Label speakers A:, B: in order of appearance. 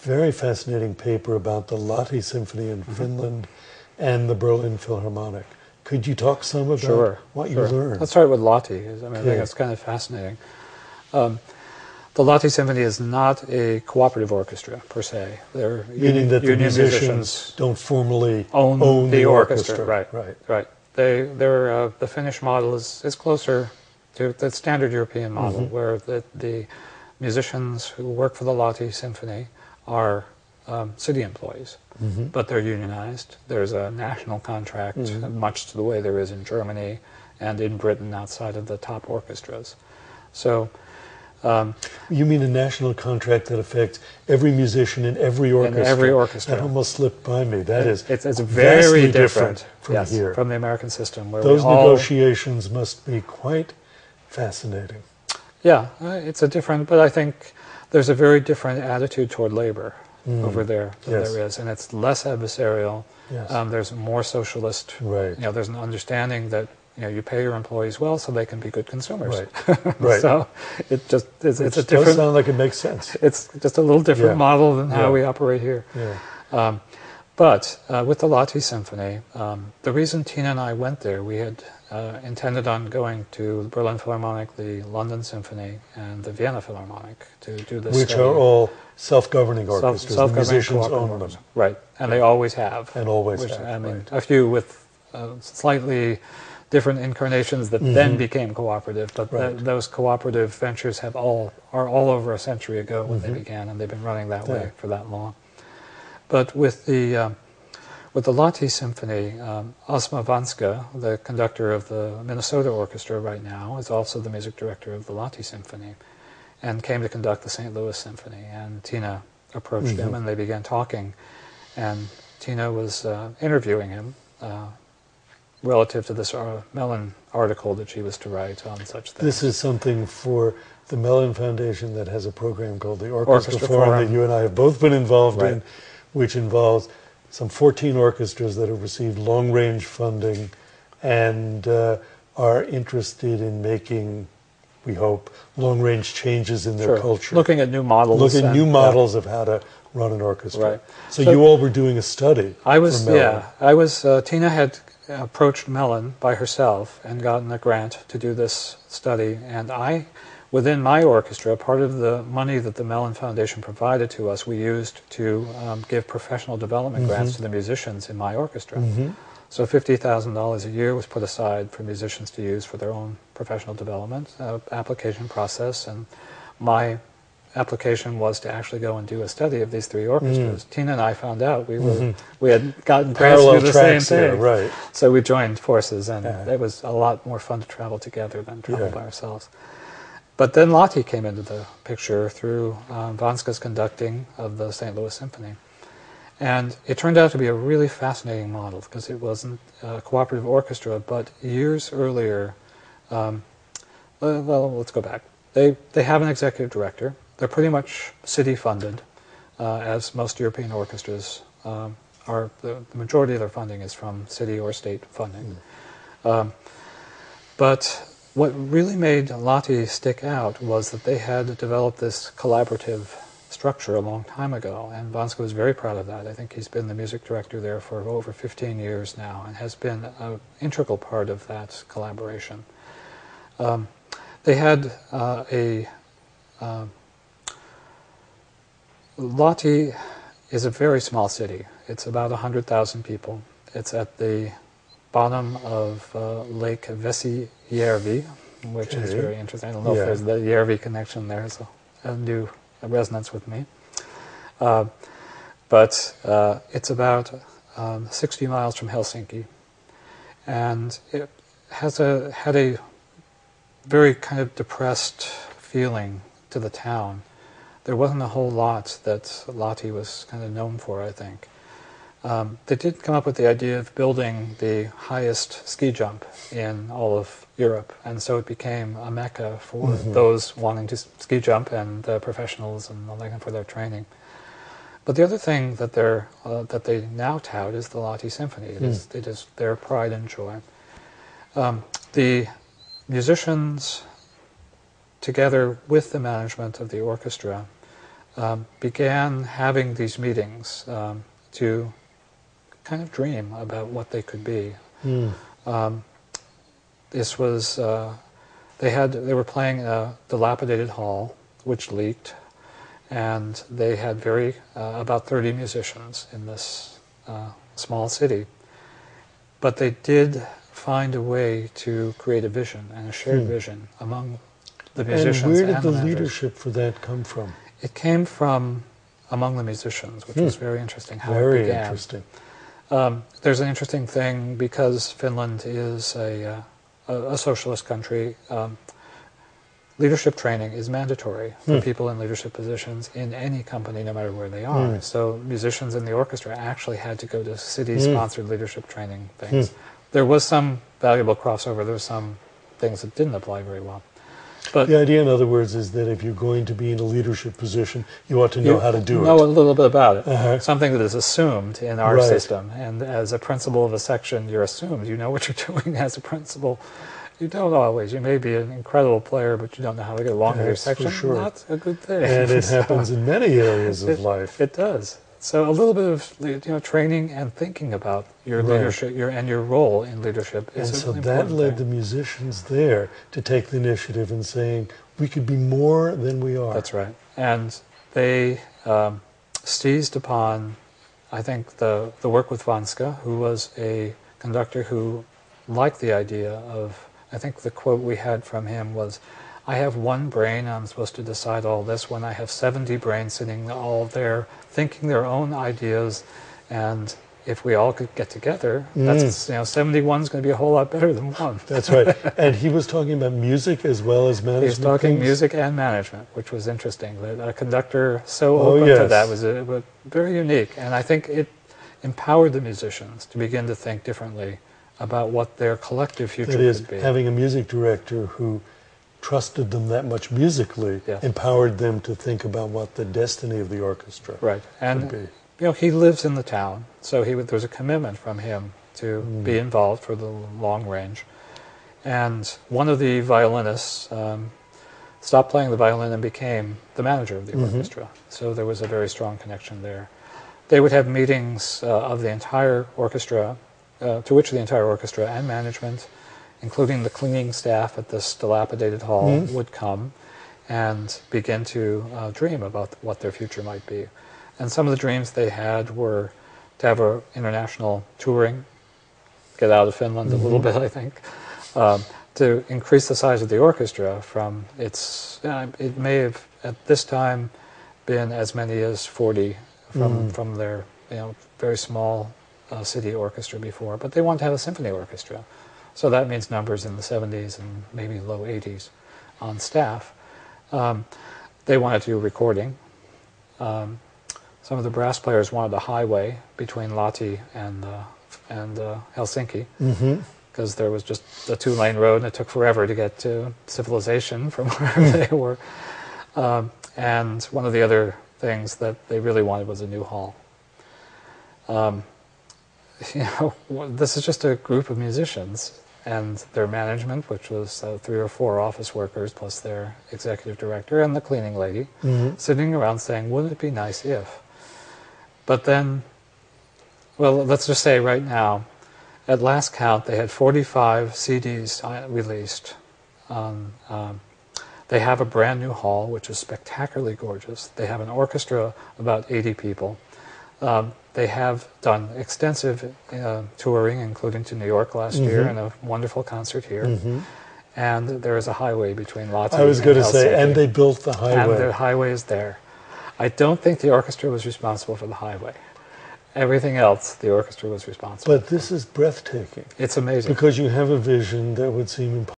A: very fascinating paper about the Lahti Symphony in Finland and the Berlin Philharmonic. Could you talk some about what you learned?
B: Let's start with Lahti. I think it's kind of fascinating. The Lahti Symphony is not a cooperative orchestra, per se. They're
A: meaning that the musicians don't formally own the orchestra.
B: Right. They're the Finnish model is closer to the standard European model, where the musicians who work for the Lahti Symphony are city employees, but they're unionized. There's a national contract, much to the way there is in Germany and in Britain outside of the top orchestras. So,
A: you mean a national contract that affects every musician in every orchestra?
B: In every orchestra.
A: That almost slipped by me.
B: It's very different
A: from here,
B: from the American system. Where
A: those negotiations must be quite fascinating.
B: Yeah, it's a different, but I think there's a very different attitude toward labor over there than there is, and it's less adversarial.
A: Yes.
B: There's more socialist.
A: Right.
B: There's an understanding that you pay your employees well so they can be good consumers.
A: Right.
B: So it's a different.
A: Does sound like it makes sense.
B: It's just a little different model than how we operate here.
A: Yeah.
B: But with the Lahti Symphony, the reason Tina and I went there, we had intended on going to the Berlin Philharmonic, the London Symphony, and the Vienna Philharmonic to do this
A: Which
B: study.
A: are all self-governing orchestras. The musicians own them.
B: Right, and they always have.
A: And always have.
B: I mean, a few with slightly different incarnations that then became cooperative, but those cooperative ventures are all over a century ago when they began, and they've been running that way for that long. But with the Lahti Symphony, Osma Vanska, the conductor of the Minnesota Orchestra right now, is also the music director of the Lahti Symphony, and came to conduct the St. Louis Symphony. And Tina approached him, and they began talking. And Tina was interviewing him relative to this Mellon article that she was to write on such things.
A: This is something for the Mellon Foundation that has a program called the Orchestra Forum that you and I have both been involved in, which involves some 14 orchestras that have received long-range funding and are interested in making, we hope, long-range changes in their culture.
B: Looking at new models.
A: Looking at new models of how to run an orchestra.
B: Right.
A: So you all were doing a study.
B: I was, Tina had approached Mellon by herself and gotten a grant to do this study, and I, within my orchestra, part of the money that the Mellon Foundation provided to us, we used to give professional development grants to the musicians in my orchestra. So $50,000 a year was put aside for musicians to use for their own professional development application process, and my application was to actually go and do a study of these three orchestras. Tina and I found out we had gotten grants to do the same thing.
A: Right.
B: So we joined forces, and it was a lot more fun to travel together than travel by ourselves. But then Lahti came into the picture through Vanska's conducting of the St. Louis Symphony. And it turned out to be a really fascinating model because it wasn't a cooperative orchestra, but years earlier, well, let's go back. They have an executive director. They're pretty much city funded, as most European orchestras are. The majority of their funding is from city or state funding. But what really made Lahti stick out was that they had developed this collaborative structure a long time ago, and Vanska was very proud of that. I think he's been the music director there for over 15 years now and has been an integral part of that collaboration. They had Lahti is a very small city. It's about 100,000 people. It's at the bottom of Lake Vesijärvi, which is very interesting. I don't know if there's the Järvi connection there. It's a new resonance with me. But it's about 60 miles from Helsinki. And it had a very kind of depressed feeling to the town. There wasn't a whole lot that Lahti was kind of known for, I think. They did come up with the idea of building the highest ski jump in all of Europe, and so it became a mecca for those wanting to ski jump and professionals and all that for their training. But the other thing that they now tout is the Lahti Symphony. It is their pride and joy. The musicians, together with the management of the orchestra, began having these meetings to kind of dream about what they could be. This was they were playing a dilapidated hall which leaked, and they had about 30 musicians in this small city. But they did find a way to create a vision and a shared vision among the musicians.
A: And where did the leadership for that come from?
B: It came from among the musicians, which was very interesting how
A: very
B: it began.
A: Interesting.
B: There's an interesting thing, because Finland is a socialist country. Leadership training is mandatory for people in leadership positions in any company, no matter where they are. So musicians in the orchestra actually had to go to city-sponsored leadership training things. There was some valuable crossover. There were some things that didn't apply very well. But
A: the idea, in other words, is that if you're going to be in a leadership position, you ought to know how to do it.
B: Know a little bit about it. Something that is assumed in our system. And as a principal of a section, you're assumed. You know what you're doing as a principal. You don't always. You may be an incredible player, but you don't know how to get along with your section.
A: For sure.
B: That's a good thing.
A: And it happens in many areas of life.
B: It does. So a little bit of training and thinking about your leadership, your role in leadership is
A: and so
B: really
A: that led the
B: thing.
A: musicians there to take the initiative in saying, we could be more than we are.
B: That's right. And they seized upon, I think, the work with Vanska, who was a conductor who liked the idea of, I think the quote we had from him was, I have one brain, I'm supposed to decide all this, when I have 70 brains sitting all there thinking their own ideas, and if we all could get together, that's 71 is going to be a whole lot better than one.
A: That's right. And he was talking about music as well as management.
B: He was talking music and management, which was interesting. A conductor so open to that was very unique, and I think it empowered the musicians to begin to think differently about what their collective future could be.
A: Having a music director who trusted them that much musically empowered them to think about what the destiny of the orchestra
B: and
A: would
B: be. He lives in the town, so there's a commitment from him to be involved for the long range. And one of the violinists stopped playing the violin and became the manager of the orchestra. So there was a very strong connection there. They would have meetings of the entire orchestra, to which the entire orchestra and management, including the cleaning staff at this dilapidated hall, would come and begin to dream about what their future might be. And some of the dreams they had were to have an international touring, get out of Finland a little bit, I think, to increase the size of the orchestra from its, it may have at this time been as many as 40 from their very small city orchestra before, but they wanted to have a symphony orchestra. So that means numbers in the 70s and maybe low 80s on staff. They wanted to do recording. Some of the brass players wanted a highway between Lahti and Helsinki, because there was just a two-lane road and it took forever to get to civilization from wherever they were. And one of the other things that they really wanted was a new hall. This is just a group of musicians and their management, which was 3 or 4 office workers plus their executive director and the cleaning lady, sitting around saying, wouldn't it be nice if? But then, well, let's just say right now, at last count, they had 45 CDs released. They have a brand new hall, which is spectacularly gorgeous. They have an orchestra, about 80 people. They have done extensive touring, including to New York last year, and a wonderful concert here. And there is a highway between Lahti and Helsinki.
A: I was going to say, and they built the highway.
B: And the highway is there. I don't think the orchestra was responsible for the highway. Everything else, the orchestra was responsible.
A: But this is breathtaking.
B: It's amazing.
A: Because you have a vision that would seem impossible.